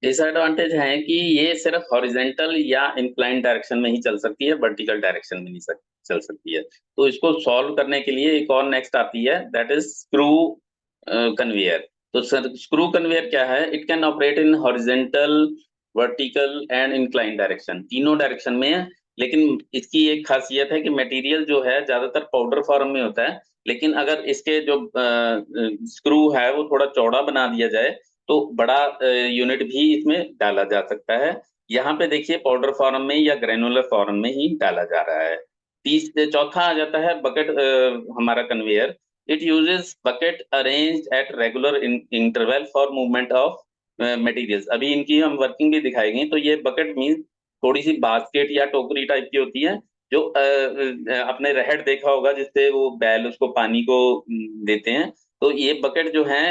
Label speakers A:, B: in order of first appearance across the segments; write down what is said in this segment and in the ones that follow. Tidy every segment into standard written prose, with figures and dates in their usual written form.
A: Disadvantage है कि ये सिर्फ हॉरिजेंटल या इंक्लाइन डायरेक्शन में ही चल सकती है, वर्टिकल डायरेक्शन में नहीं चल सकती है। तो इसको सॉल्व करने के लिए एक और नेक्स्ट आती है, दैट इज स्क्रू कन्वेयर। तो सर स्क्रू कन्वेयर क्या है? It can operate in horizontal, vertical and incline direction, तीनों डायरेक्शन में है। लेकिन इसकी एक खासियत है कि मटेरियल जो है ज्यादातर पाउडर फॉर्म में होता है, लेकिन अगर इसके जो स्क्रू है वो थोड़ा चौड़ा बना दिया जाए तो बड़ा यूनिट भी इसमें डाला जा सकता है। यहाँ पे देखिए पाउडर फॉर्म में या ग्रेनुलर फॉर्म में ही डाला जा रहा है। चौथा आ जाता है बकेट, हमारा conveyor. It uses bucket arrange at regular interval for movement of materials. अभी इनकी हम वर्किंग भी दिखाएंगे। तो ये बकेट मीन थोड़ी सी बास्केट या टोकरी टाइप की होती है, जो आपने रहड़ देखा होगा जिससे वो बैल उसको पानी को देते हैं। तो ये बकेट जो है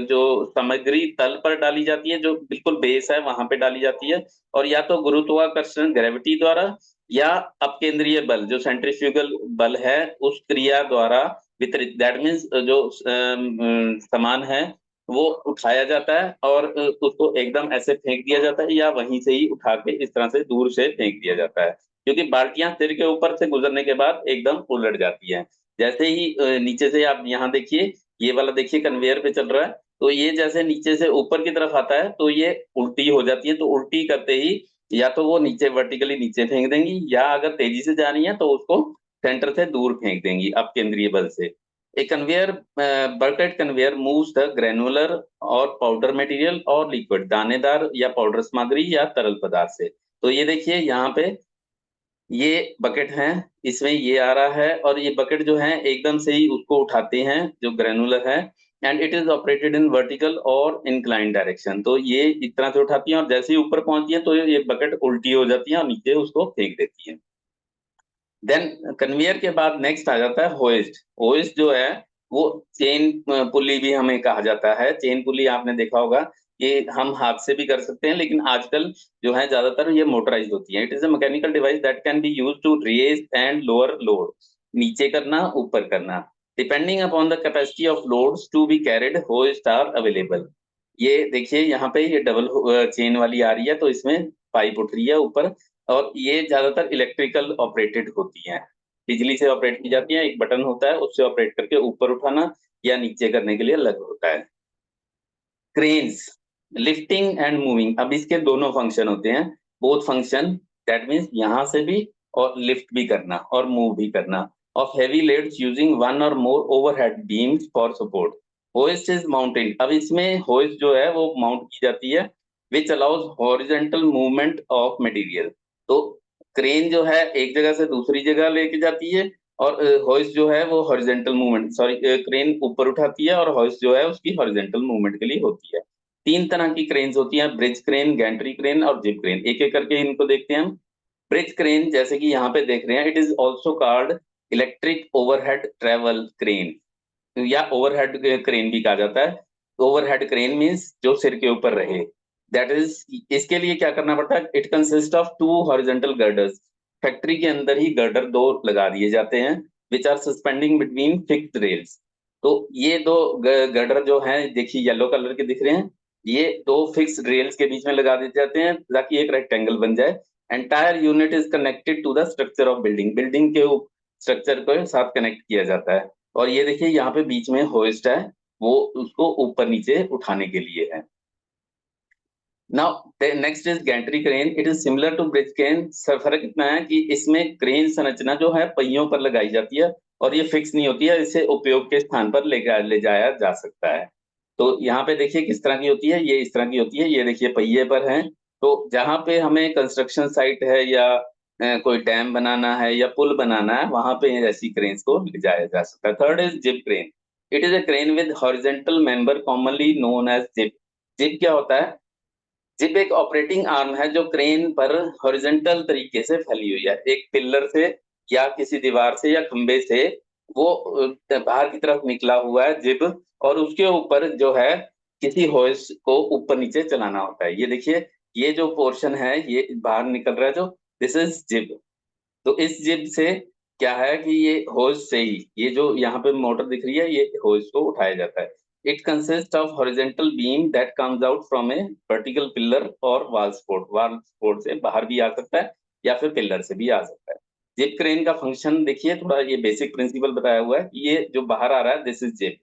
A: जो सामग्री तल पर डाली जाती है, जो बिल्कुल बेस है वहां पे डाली जाती है, और या तो गुरुत्वाकर्षण ग्रेविटी द्वारा या अपकेंद्रीय बल जो सेंट्रीफ्यूगल बल है उस क्रिया द्वारा वितरित, दैट मीन्स जो सामान है वो उठाया जाता है और उसको एकदम ऐसे फेंक दिया जाता है, या वहीं से ही उठा के इस तरह से दूर से फेंक दिया जाता है, क्योंकि बाल्टियां सिर के ऊपर से गुजरने के बाद एकदम उलट जाती हैं। जैसे ही नीचे से आप यहाँ देखिए, ये वाला देखिए कन्वेयर पे चल रहा है, तो ये जैसे नीचे से ऊपर की तरफ आता है तो ये उल्टी हो जाती है। तो उल्टी करते ही या तो वो नीचे वर्टिकली नीचे फेंक देंगी, या अगर तेजी से जा रही है तो उसको सेंटर से दूर फेंक देंगी अब केंद्रीय बल से। A conveyor, bucket conveyor moves the granular और पाउडर मटेरियल और लिक्विड, दानेदार या पाउडर सामग्री या तरल पदार्थ से। तो ये देखिए यहाँ पे ये बकेट है, इसमें ये आ रहा है, और ये बकेट जो है एकदम से ही उसको उठाते हैं जो ग्रेनुलर है, and it is operated in vertical और इंक्लाइन डायरेक्शन। तो ये इस तरह से उठाती हैं और जैसे ही ऊपर पहुंचती है तो ये बकेट उल्टी हो जाती है और नीचे उसको फेंक देती है। देन कन्वेयर के बाद नेक्स्ट आ जाता है होइस्ट। होइस्ट जो है वो चेन पुली भी हमें कहा जाता है। चेन पुली आपने देखा होगा, ये हम हाथ से भी कर सकते हैं, लेकिन आजकल जो है ज्यादातर ये मोटराइज होती है। It is a mechanical device that can be used to raise and lower load, नीचे करना ऊपर करना, depending upon the capacity of loads to be carried hoist are available. ये देखिए यहाँ पे ये डबल चेन वाली आ रही है, तो इसमें पाइप उठ रही है ऊपर, और ये ज्यादातर इलेक्ट्रिकल ऑपरेटेड होती हैं, बिजली से ऑपरेट की जाती है। एक बटन होता है उससे ऑपरेट करके ऊपर उठाना या नीचे करने के लिए अलग होता है। Cranes, lifting and moving. अब इसके दोनों फंक्शन होते हैं, बोथ फंक्शन, दैट मीन्स यहाँ से भी और लिफ्ट भी करना और मूव भी करना of heavy loads using one और more overhead beams for support. Hoist is mounted. अब इसमें होइस्ट जो है वो माउंट की जाती है, which allows horizontal movement of material. तो क्रेन जो है एक जगह से दूसरी जगह लेके जाती है, और होइस्ट जो है वो हॉरिजेंटल मूवमेंट, सॉरी, क्रेन ऊपर उठाती है, और होइस्ट जो है उसकी हॉरिजेंटल मूवमेंट के लिए होती है। तीन तरह की क्रेन्स होती हैं, ब्रिज क्रेन, गैंट्री क्रेन और जिप क्रेन। एक एक करके इनको देखते हैं हम। ब्रिज क्रेन जैसे कि यहाँ पे देख रहे हैं, it is also called electric overhead travel crane, या ओवरहेड क्रेन भी कहा जाता है। ओवरहेड क्रेन मीन्स जो सिर के ऊपर रहे, दैट इज, इसके लिए क्या करना पड़ता है? It consist of two horizontal girders. Factory के अंदर ही गर्डर दो लगा दिए जाते हैं, which are suspending between fixed rails. तो ये दो गर्डर जो हैं देखिए येलो कलर के दिख रहे हैं, ये दो फिक्स्ड रेल्स के बीच में लगा दिए जाते हैं ताकि एक रेक्टेंगल बन जाए। Entire unit is connected to the structure of building, building के स्ट्रक्चर को साथ कनेक्ट किया जाता है। और ये देखिए यहाँ पे बीच में होइस्ट है, वो उसको ऊपर नीचे उठाने के लिए है। Now next is gantry crane. It is similar to bridge crane. फर्क इतना है कि इसमें क्रेन संरचना जो है पहियों पर लगाई जाती है, और ये फिक्स नहीं होती है, इसे उपयोग के स्थान पर ले जाया जा सकता है। तो यहाँ पे देखिए किस तरह की होती है, ये इस तरह की होती है, ये देखिए पहिए पर है। तो जहां पे हमें कंस्ट्रक्शन साइट है या कोई डैम बनाना है या पुल बनाना है, वहां पे ऐसी क्रेन्स को ले जाया जा सकता है। Third is jib crane. It is a crane with horizontal member commonly known as jib. Jib क्या होता है? जिप एक ऑपरेटिंग आर्म है जो क्रेन पर हॉरिजॉन्टल तरीके से फैली हुई है, एक पिलर से या किसी दीवार से या खंबे से वो बाहर की तरफ निकला हुआ है जिब, और उसके ऊपर जो है किसी होइस्ट को ऊपर नीचे चलाना होता है। ये देखिए ये जो पोर्शन है ये बाहर निकल रहा है जो, दिस इज जिब। तो इस जिब से क्या है कि ये होइस्ट से ही, ये जो यहाँ पे मोटर दिख रही है ये होइस्ट को उठाया जाता है। It consists of horizontal beam that comes out from a vertical pillar or wall support. wall support से बाहर भी आ सकता है या फिर पिलर से भी आ सकता है। जिप क्रेन का फंक्शन देखिए, थोड़ा ये बेसिक प्रिंसिपल बताया हुआ है। ये जो बाहर आ रहा है दिस इज जिप,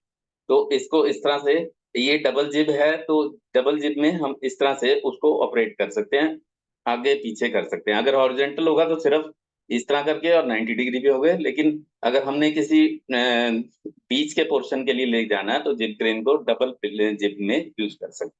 A: तो इसको इस तरह से, ये डबल जिप है तो डबल जिप में हम इस तरह से उसको ऑपरेट कर सकते हैं, आगे पीछे कर सकते हैं। अगर हॉरिजॉन्टल होगा तो सिर्फ इस तरह करके और 90 डिग्री पे हो गए, लेकिन अगर हमने किसी बीच के पोर्शन के लिए ले जाना है तो जिप क्रेन को डबल जिप में यूज कर सकते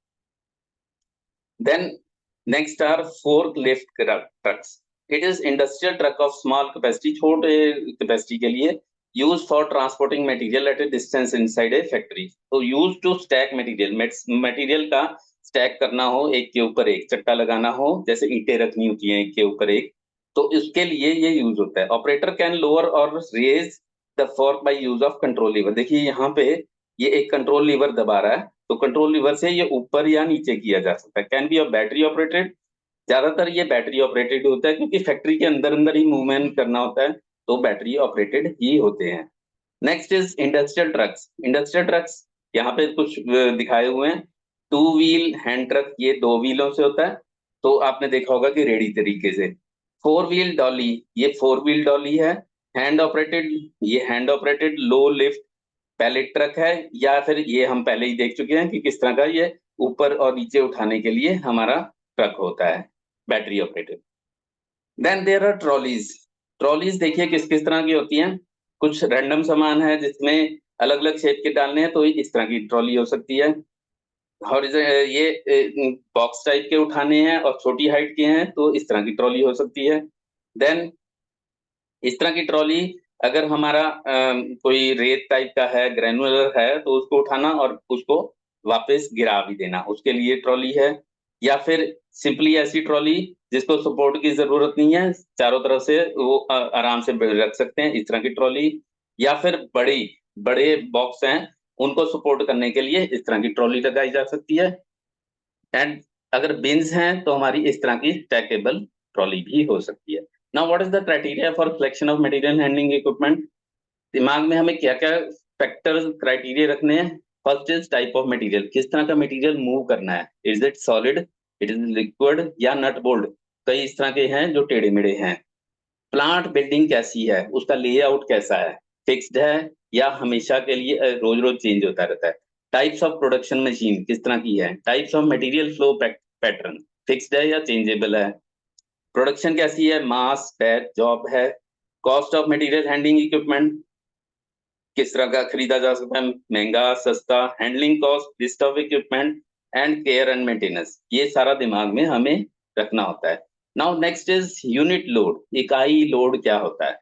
A: हैं। Then next are forklift trucks. It is industrial truck of small capacity, छोटे कैपेसिटी के लिए, use for transporting material at a distance inside a factory. तो use to stack material, material का stack करना हो, एक के ऊपर एक चट्टा लगाना हो, जैसे ईंटें रखनी होती हैं एक के ऊपर एक, तो इसके लिए ये यूज होता है। ऑपरेटर कैन लोअर और raise the fork by use of control lever. देखिए यहाँ पे ये एक कंट्रोल लीवर दबा रहा है, तो कंट्रोल लीवर से ये ऊपर या नीचे किया जा सकता है। Can be of battery operated, ज्यादातर ये बैटरी ऑपरेटेड होता है क्योंकि फैक्ट्री के अंदर अंदर ही मूवमेंट करना होता है, तो बैटरी ऑपरेटेड ही होते हैं। Next is industrial trucks. Industrial trucks यहाँ पे कुछ दिखाए हुए हैं। 2 व्हील हैंड ट्रक, ये 2 व्हीलों से होता है, तो आपने देखा होगा कि रेडी तरीके से। 4 व्हील डॉली, ये 4 व्हील डॉली है। हैंड ऑपरेटेड, ये हैंड ऑपरेटेड लो लिफ्ट पैलेट ट्रक है, या फिर ये हम पहले ही देख चुके हैं कि किस तरह का ये ऊपर और नीचे उठाने के लिए हमारा ट्रक होता है, battery operated. Then there are trolleys. Trolleys देखिए किस किस तरह की होती हैं। कुछ रैंडम सामान है जिसमें अलग अलग शेप के डालने हैं, तो इस तरह की ट्रॉली हो सकती है। ये बॉक्स टाइप के उठाने हैं और छोटी हाइट के हैं, तो इस तरह की ट्रॉली हो सकती है। देन इस तरह की ट्रॉली, अगर हमारा कोई रेत टाइप का है, ग्रेनुलर है, तो उसको उठाना और उसको वापस गिरा भी देना, उसके लिए ट्रॉली है। या फिर सिंपली ऐसी ट्रॉली जिसको सपोर्ट की जरूरत नहीं है, चारों तरफ से वो आराम से रख सकते हैं, इस तरह की ट्रॉली। या फिर बड़े बॉक्स हैं, उनको सपोर्ट करने के लिए इस तरह की ट्रॉली लगाई जा सकती है। एंड अगर बिन्स हैं तो हमारी इस तरह की स्टैकेबल ट्रॉली भी हो सकती है। Now what is the criteria for selection of material handling equipment? दिमाग में हमें क्या क्या फैक्टर्स क्राइटेरिया रखने हैं। First is type of material, किस तरह का मटेरियल मूव करना है। Is it solid, it is liquid या नट बोल्ट, कई इस तरह के हैं जो टेढ़े मेढ़े हैं। प्लांट बिल्डिंग कैसी है, उसका लेआउट कैसा है, फिक्स्ड है या हमेशा के लिए रोज रोज चेंज होता रहता है। टाइप्स ऑफ प्रोडक्शन मशीन किस तरह की है। Types of material flow pattern, fixed है या चेंजेबल है। प्रोडक्शन कैसी है, मास, बैच, जॉब है। Cost of material handling equipment, किस तरह का खरीदा जा सकता है, महंगा, सस्ता। Handling cost, list of equipment and care and maintenance, ये सारा दिमाग में हमें रखना होता है। Now next is unit load. इकाई लोड क्या होता है?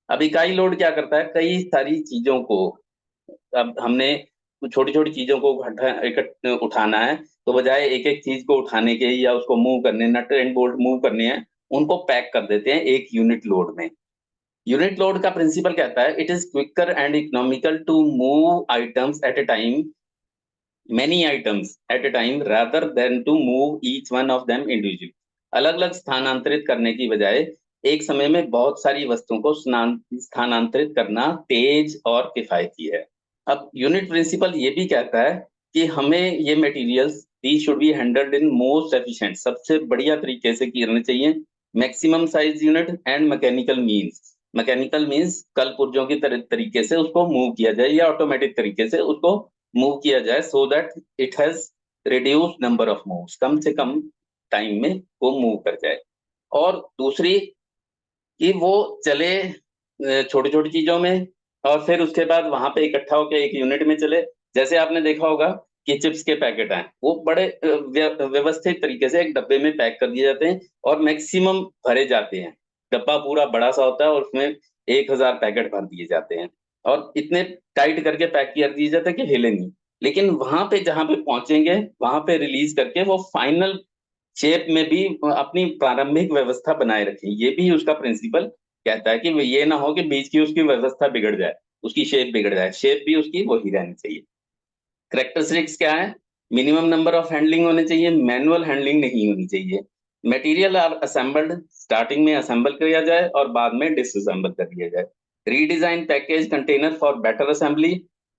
A: अब इकाई लोड क्या करता है, कई सारी चीजों को, अब हमने छोटी छोटी चीजों को उठाना है, तो बजाय एक एक चीज को उठाने के या उसको मूव करने, नट एंड बोल्ट मूव करने हैं, उनको पैक कर देते हैं एक यूनिट लोड में। यूनिट लोड का प्रिंसिपल कहता है it is quicker and economical to move items at a time, many items at a time rather than to move each one of them individually। अलग अलग स्थानांतरित करने की बजाय एक समय में बहुत सारी वस्तुओं को स्थानांतरित करना तेज और किफायती है। अब यूनिट प्रिंसिपल ये भी कहता है कि हमें ये materials they should be handled in most efficient, सबसे बढ़िया तरीके से करने चाहिए। Maximum size unit and mechanical means, mechanical means कल पुर्जों की तरीके से उसको मूव किया जाए या ऑटोमेटिक तरीके से उसको मूव किया जाए, so that it has reduce number of moves, कम से कम टाइम में वो मूव कर जाए। और दूसरी कि वो चले छोटी छोटी चीजों में, और फिर उसके बाद वहां पे इकट्ठा होकर एक यूनिट में चले। जैसे आपने देखा होगा कि चिप्स के पैकेट हैं, वो बड़े व्यवस्थित तरीके से एक डब्बे में पैक कर दिए जाते हैं और मैक्सिमम भरे जाते हैं। डब्बा पूरा बड़ा सा होता है और उसमें 1000 पैकेट भर दिए जाते हैं और इतने टाइट करके पैक किया दिए जाता है कि हिले नहीं। लेकिन वहां पे जहां पे पहुंचेंगे वहां पे रिलीज करके वो फाइनल शेप में भी अपनी प्रारंभिक व्यवस्था बनाए रखें। ये भी उसका प्रिंसिपल कहता है कि ये ना हो कि बीच की उसकी व्यवस्था बिगड़ जाए, उसकी शेप बिगड़ जाए, शेप भी उसकी वही रहनी चाहिए। करेक्टरिस्टिक्स क्या है, मिनिमम नंबर ऑफ हैंडलिंग होने चाहिए, मैनुअल हैंडलिंग नहीं होनी चाहिए। मटेरियल आर असेंबल्ड, स्टार्टिंग में असेंबल किया जाए और बाद में डिसअसेंबल कर दिया जाए। Redesign package container for better assembly,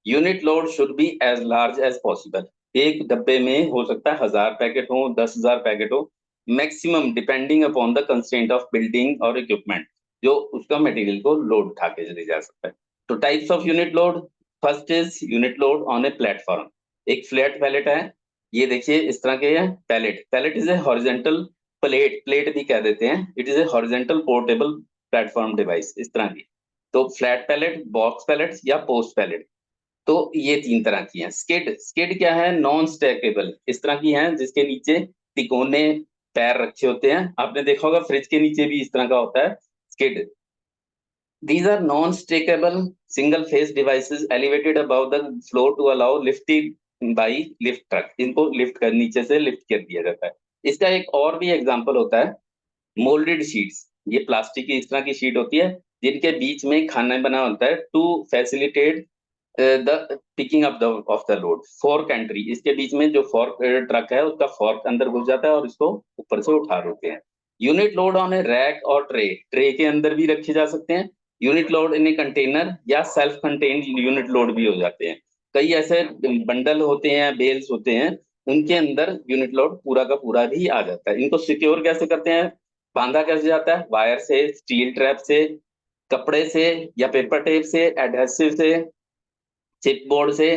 A: unit load should be as large as possible. एक डब्बे में हो सकता है 1000 पैकेट हो, 10,000 पैकेट हो, maximum depending upon the constraint of building और इक्विपमेंट, जो उसका मटेरियल को लोड उठा के ले जा सकता है। तो types of unit load, first is unit load on a platform. एक फ्लैट पैलेट है, ये देखिए इस तरह के है pallet. Pallet is a horizontal plate, plate भी कह देते हैं। It is a horizontal portable platform device, इस तरह की। तो फ्लैट पैलेट, बॉक्स पैलेट या पोस्ट पैलेट, तो ये तीन तरह की हैं। स्किड, स्किड क्या है? नॉन स्टैकेबल, इस तरह की हैं जिसके नीचे तिकोने पैर रखे होते हैं। आपने देखा होगा फ्रिज के नीचे भी इस तरह का होता है skid. These are non-stackable single-phase devices elevated above the floor to allow lifting by lift truck. इनको लिफ्ट कर नीचे से लिफ्ट कर दिया जाता है। इसका एक और भी एग्जांपल होता है मोल्डेड शीट्स। ये प्लास्टिक की इस तरह की शीट होती है जिनके बीच में खाना बना होता है to facilitate the picking up of the load. Fork entry, इसके बीच में जो फोर्क ट्रक है उसका फोर्क अंदर घुस जाता है और इसको ऊपर से उठा देते हैं। Unit load on A rack और ट्रे, ट्रे के अंदर भी रखे जा सकते हैं। Unit load in a container या सेल्फ कंटेन्ड यूनिट लोड भी हो जाते हैं। कई ऐसे बंडल होते हैं, बेल्स होते हैं, उनके अंदर यूनिट लोड पूरा का पूरा भी आ जाता है। इनको सिक्योर कैसे करते हैं? बांधा कैसे जाता है? वायर से, स्टील ट्रैप से, कपड़े से या पेपर टेप से, एडहेसिव से, चिपबोर्ड से,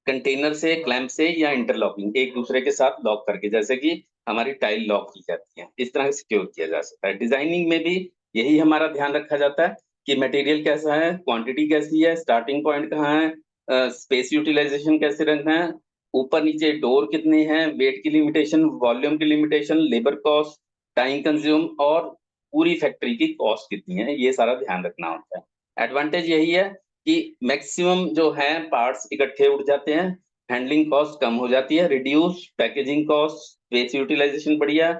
A: कंटेनर से, क्लैंप से या इंटरलॉकिंग, एक दूसरे के साथ लॉक करके, जैसे कि हमारी टाइल लॉक की जाती है, इस तरह सिक्योर किया जा सकता है। डिजाइनिंग में भी यही हमारा ध्यान रखा जाता है कि मटेरियल कैसा है, क्वांटिटी कैसी है, स्टार्टिंग पॉइंट कहाँ है, स्पेस यूटिलाइजेशन कैसे रखना है, ऊपर नीचे डोर कितने हैं, वेट की लिमिटेशन, वॉल्यूम की limitation, labour cost, time consume और पूरी फैक्ट्री की कॉस्ट कितनी है, ये सारा ध्यान रखना होता है। एडवांटेज यही है कि मैक्सिमम जो है पार्ट्स इकट्ठे उठ जाते हैं, हैंडलिंग कॉस्ट कम हो जाती है, reduce packaging cost, space utilization बढ़िया,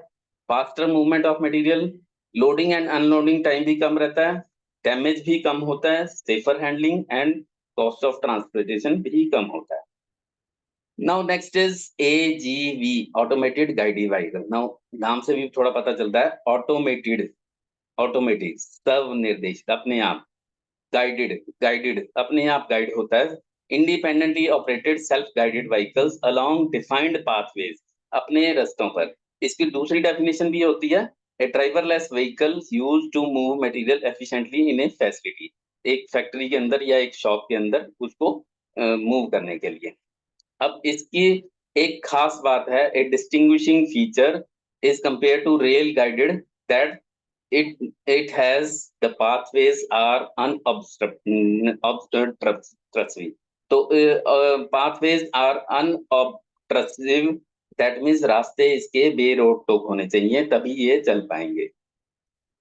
A: faster movement of material, loading and unloading time भी कम रहता है, डैमेज भी कम होता है, safer handling and cost of transportation भी कम होता है। Now next is AGV, automated guided vehicle. Now नाम से भी थोड़ा पता चलता है, ऑटोमेटेड, ऑटोमेटिक, सब निर्देशित, अपने आप, गाइडेड, गाइडेड अपने आप गाइड होता है, independently operated self guided vehicles along defined pathways, अपने रास्तों पर। इसकी दूसरी डेफिनेशन भी होती है, a driverless vehicle used to move material efficiently in a facility, एक फैक्ट्री के अंदर या एक शॉप के अंदर उसको मूव करने के लिए। अब इसकी एक खास बात है, a distinguishing feature is compare to rail guided that it has the pathways are unobstructed, तो pathways are unobstructive, that means रास्ते इसके बेरोक टोक होने चाहिए तभी ये चल पाएंगे।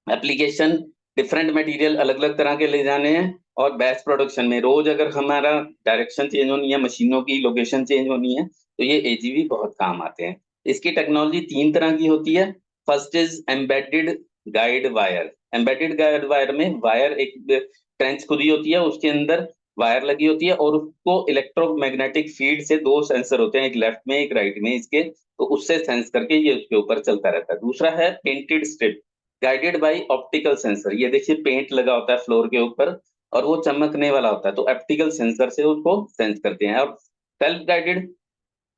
A: एप्लीकेशन, डिफरेंट मटेरियल अलग अलग तरह के ले जाने हैं, और बैच प्रोडक्शन में रोज अगर हमारा डायरेक्शन चेंज होनी है, मशीनों की लोकेशन चेंज होनी है, तो ये AGV बहुत काम आते हैं। इसकी टेक्नोलॉजी तीन तरह की होती है। First is embedded guide wire. Embedded guide wire में वायर एक ट्रेंच खुदी होती है, उसके अंदर वायर लगी होती है और उसको इलेक्ट्रोमैग्नेटिक फील्ड से दो सेंसर होते हैं, एक लेफ्ट में एक राइट में इसके, तो उससे सेंस करके ये उसके ऊपर चलता रहता है। दूसरा है painted strip guided by optical sensor. ये देखिए पेंट लगा होता है फ्लोर के ऊपर और वो चमकने वाला होता है, तो ऑप्टिकल सेंसर से उसको सेंस करते हैं। और सेल्फ गाइडेड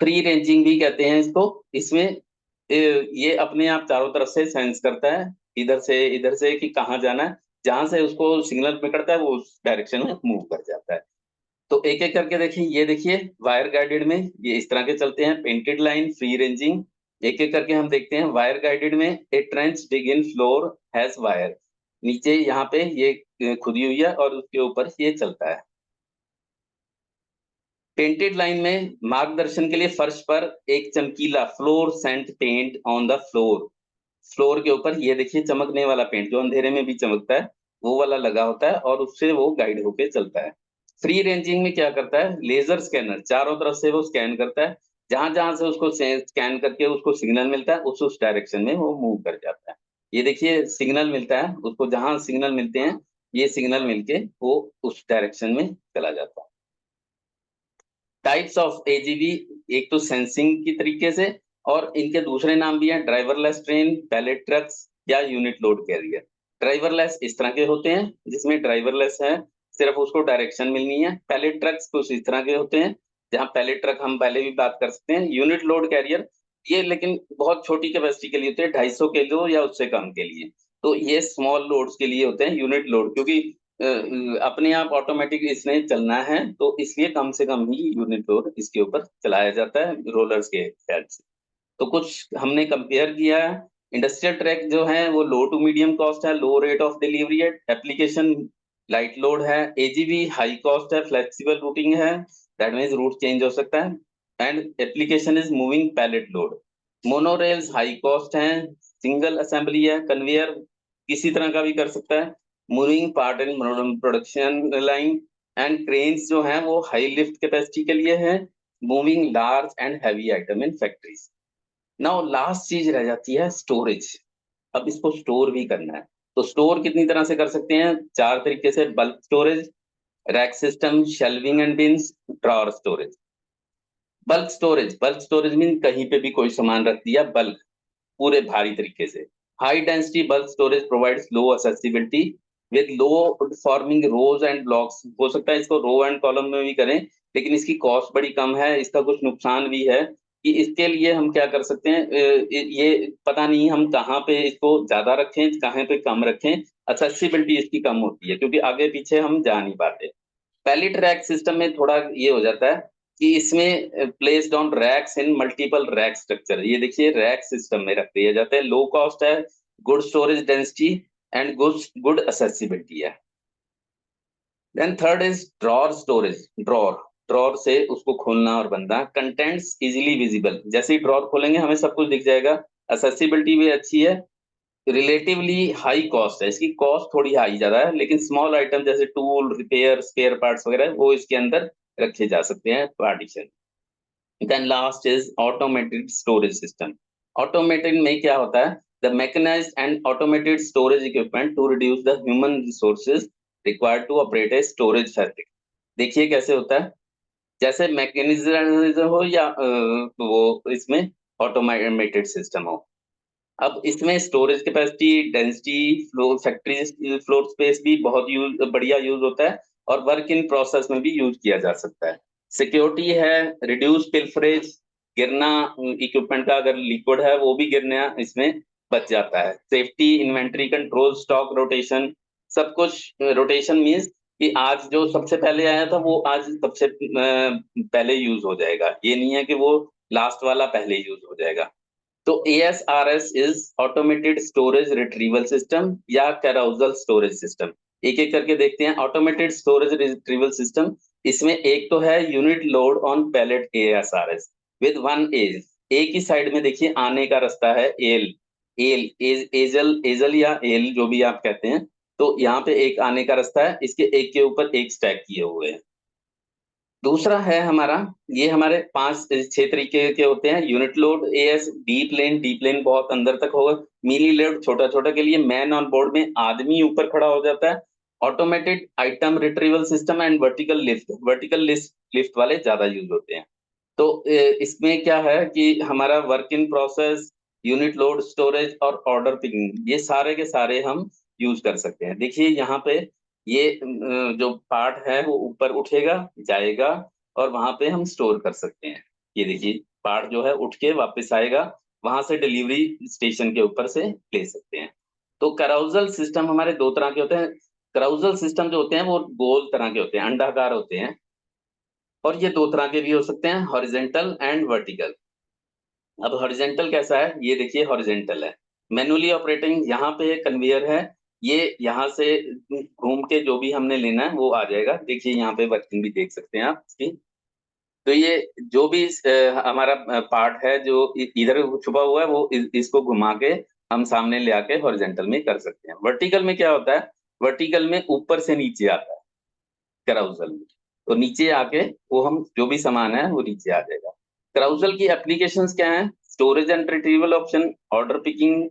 A: फ्री रेंजिंग भी कहते हैं इसको। इसमें ये अपने आप चारों तरफ से सेंस करता है, इधर से कि कहाँ जाना है, जहां से उसको सिग्नल पकड़ता है वो उस डायरेक्शन में मूव कर जाता है। तो एक एक करके देखिए, ये देखिए वायर गाइडेड में ये इस तरह के चलते हैं, पेंटेड लाइन, फ्री रेंजिंग। एक एक करके हम देखते हैं। वायर गाइडेड में a trench begin floor has wire, नीचे यहाँ पे ये खुदी हुई है और उसके ऊपर ये चलता है। पेंटेड लाइन में मार्गदर्शन के लिए फर्श पर एक चमकीला फ्लोर सेंट paint on the floor, floor के ऊपर ये देखिए चमकने वाला पेंट जो अंधेरे में भी चमकता है वो वाला लगा होता है और उससे वो गाइड होके चलता है। फ्री रेंजिंग में क्या करता है, लेजर स्कैनर चारों तरफ से वो स्कैन करता है, जहां जहां से उसको स्कैन करके उसको सिग्नल मिलता है उस डायरेक्शन में वो मूव कर जाता है। ये देखिए सिग्नल मिलता है उसको, जहां सिग्नल मिलते हैं ये सिग्नल मिलके वो उस डायरेक्शन में चला जाता है। टाइप्स ऑफ AGV, एक तो सेंसिंग की तरीके से, और इनके दूसरे नाम भी हैं, ड्राइवरलेस ट्रेन, पैलेट ट्रक्स या यूनिट लोड कैरियर। ड्राइवरलेस इस तरह के होते हैं जिसमें ड्राइवरलेस है, सिर्फ उसको डायरेक्शन मिलनी है। पैलेट ट्रक्स कुछ इस तरह के होते हैं, जहाँ पैलेट ट्रक हम पहले भी बात कर सकते हैं। यूनिट लोड कैरियर, ये लेकिन बहुत छोटी कैपेसिटी के लिए होते हैं, 250 किलो या उससे कम के लिए। तो ये स्मॉल लोड्स के लिए होते हैं यूनिट लोड, क्योंकि अपने आप ऑटोमेटिक इसने चलना है, तो इसलिए कम से कम ही यूनिट लोड इसके ऊपर चलाया जाता है रोलर्स के हेल्प से। तो कुछ हमने कंपेयर किया है। इंडस्ट्रियल ट्रैक जो है वो लो टू मीडियम कॉस्ट है, लो रेट ऑफ डिलीवरी है, एप्लीकेशन लाइट लोड है। एजीवी हाई कॉस्ट है, फ्लेक्सिबल रूटिंग है, दैट मींस रूट चेंज हो सकता है, and application is moving pallet load. Monorails high cost है, सिंगल असेंबली है, कन्वेयर किसी तरह का भी कर सकता है, moving part and production line, and cranes जो है वो हाई लिफ्ट कैपेसिटी के लिए है, moving large and heavy item in factories. Now last चीज रह जाती है स्टोरेज। अब इसको स्टोर भी करना है, तो स्टोर कितनी तरह से कर सकते हैं? 4 तरीके से। Bulk storage, rack system, shelving and beans, drawer storage. Bulk storage mean कहीं पे भी कोई सामान रख दिया, बल्क, पूरे भारी तरीके से। High density bulk storage provides low accessibility with low forming rows and blocks. हो सकता है इसको रो एंड कॉलम में भी करें, लेकिन इसकी कॉस्ट बड़ी कम है। इसका कुछ नुकसान भी है कि इसके लिए हम क्या कर सकते हैं, ये पता नहीं हम कहाँ पे इसको ज्यादा रखें, कहाँ पे कम रखें। एक्सेसिबिलिटी इसकी कम होती है क्योंकि आगे पीछे हम जा नहीं पाते। पैलेट रैक सिस्टम में थोड़ा ये हो जाता है कि इसमें placed on racks in multiple rack structure. ये देखिए रैक सिस्टम में रख दिए जाते हैं, लो कॉस्ट है, good storage density and good accessibility है। Then third is drawer storage. Drawer से उसको खोलना और बंद, कंटेंट्स इजीली विजिबल। जैसे ही ड्रॉअर खोलेंगे हमें सब कुछ दिख जाएगा, एक्सेसिबिलिटी भी अच्छी है। रिलेटिवली हाई कॉस्ट है, इसकी कॉस्ट थोड़ी हाई ज्यादा है, लेकिन स्मॉल आइटम जैसे टूल, रिपेयर, स्पेयर पार्ट्स वगैरह वो इसके अंदर रखे जा सकते हैं partition. Then last is automated storage system. Automated में क्या होता है? The mechanised and automated storage equipment to reduce the human resources required to operate a storage facility. देखिए कैसे होता है, जैसे मैकेनिज्म हो या वो इसमें ऑटोमेटेड सिस्टम हो। अब इसमें storage capacity, density, floor factory floor space भी बहुत बढ़िया यूज होता है, और वर्क इन प्रोसेस में भी यूज किया जा सकता है। सिक्योरिटी है, रिड्यूस पिल्फरेज, गिरना इक्विपमेंट का अगर लिक्विड है वो भी गिरना इसमें बच जाता है। Safety, inventory control, stock rotation, सब कुछ। रोटेशन मीन्स कि आज जो सबसे पहले आया था वो आज सबसे पहले यूज हो जाएगा, ये नहीं है कि वो लास्ट वाला पहले यूज हो जाएगा। तो ASRS is automated storage retrieval system या कैराउजल स्टोरेज सिस्टम। एक एक करके देखते हैं। ऑटोमेटेड स्टोरेज रिट्रीवल सिस्टम, इसमें एक तो है unit load on pallet ASRS with one edge. एक ही साइड में देखिए आने का रास्ता है एल, एजल या एल जो भी आप कहते हैं। तो यहाँ पे एक आने का रास्ता है, इसके एक के ऊपर एक स्टैक किए हुए हैं। दूसरा है हमारा, ये हमारे 5-6 तरीके के होते हैं। Unit load AS, deep lane बहुत अंदर तक होगा। मिली लोड छोटा छोटा के लिए, मैन ऑन बोर्ड में आदमी ऊपर खड़ा हो जाता है। Automated item retrieval system and vertical lift वाले ज्यादा यूज होते हैं। तो इसमें क्या है कि हमारा work in process, unit load storage और ऑर्डर पिकिंग, ये सारे के सारे हम यूज कर सकते हैं। देखिए यहाँ पे ये जो पार्ट है वो ऊपर उठेगा, जाएगा, और वहां पे हम स्टोर कर सकते हैं। ये देखिए पार्ट जो है उठ के वापस आएगा, वहां से डिलीवरी स्टेशन के ऊपर से ले सकते हैं। तो कैराउजल सिस्टम हमारे 2 तरह के होते हैं। कैराउजल सिस्टम जो होते हैं वो गोल तरह के होते हैं, अंडाकार होते हैं, और ये 2 तरह के भी हो सकते हैं, हॉरिजेंटल एंड वर्टिकल। अब हॉरिजेंटल कैसा है, ये देखिए हॉरिजेंटल है, मैनुअली ऑपरेटिंग। यहाँ पे कन्वेयर है, ये यहाँ से घूम के जो भी हमने लेना है वो आ जाएगा। देखिए यहाँ पे वर्किंग भी देख सकते हैं आप इसकी। तो ये जो भी हमारा पार्ट है जो इधर छुपा हुआ है वो इसको घुमा के हम सामने ले आके हॉरिजेंटल में कर सकते हैं। वर्टिकल में क्या होता है? वर्टिकल में ऊपर से नीचे आता है कैराउजल में, तो नीचे आके वो हम जो भी सामान है वो नीचे आ जाएगा। कैराउजल की एप्लीकेशंस क्या हैं? Storage and retrieval option, order picking,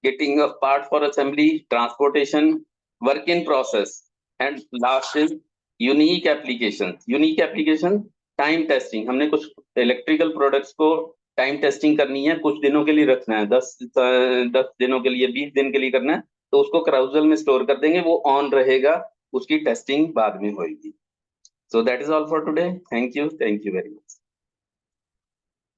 A: getting off part for assembly, transportation, work in process, and last is unique application. Unique application, time testing. हमने कुछ इलेक्ट्रिकल प्रोडक्ट्स को टाइम टेस्टिंग करनी है, कुछ दिनों के लिए रखना है, 10 दिनों के लिए, 20 दिन के लिए करना है, तो उसको कैराउजल में स्टोर कर देंगे, वो ऑन रहेगा उसकी टेस्टिंग बाद में होगी। So that is all for today. Thank you very much.